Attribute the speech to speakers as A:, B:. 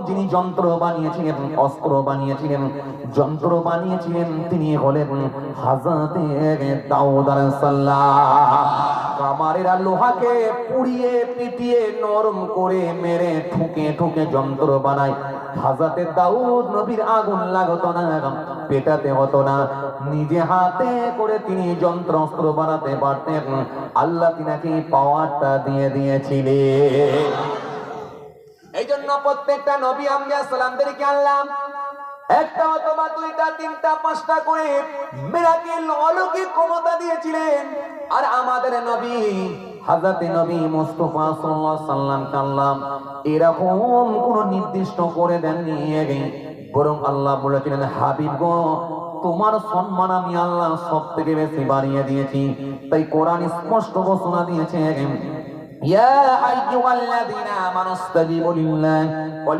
A: যিনি যন্ত্র বানিয়েছিলেন, অস্ত্র বানিয়েছিলেন, যন্ত্র বানিয়েছিলেন, তিনি হলেন হযরতে দাউদ আলাইহিস সালাম। কামারেরা লোহাকে পুড়িয়ে পিটিয়ে নরম করে মেরে ঠুকে ঠুকে যন্ত্র বানায়। হযরতে দাউদ নবীর আগুন লাগতো না, পেটাতে হতো না, নিজে হাতে করে তিনি যন্ত্র অস্ত্র বানাতে পারতেন। আল্লাহ তিনাকে পাওয়ারটা দিয়ে দিয়েছিলেন। এই জন্য প্রত্যেকটা নবী আম্বিয়া সালামদেরকে আল্লাহ একটা অথবা দুইটা তিনটা পাঁচটা করে মিরাকেল অলৌকিক ক্ষমতা দিয়েছিলেন। আর আমাদের নবী হযরতে নবী মুস্তাফা সাল্লাল্লাহু আলাইহি সাল্লামকে আল্লাহ এরকম কোন নির্দিষ্ট করে দেননি, বরং আল্লাহ বলেছিলেন, হাবিব গো, তোমার সম্মান আমি আল্লাহ সব থেকে বেশি বাড়িয়ে দিয়েছি। তাই কোরআন স্পষ্ট ঘোষণা দিয়েছে, ইয়া আইয়ুহাল্লাযীনা আমানু ইসতাজিবু লিল্লাহি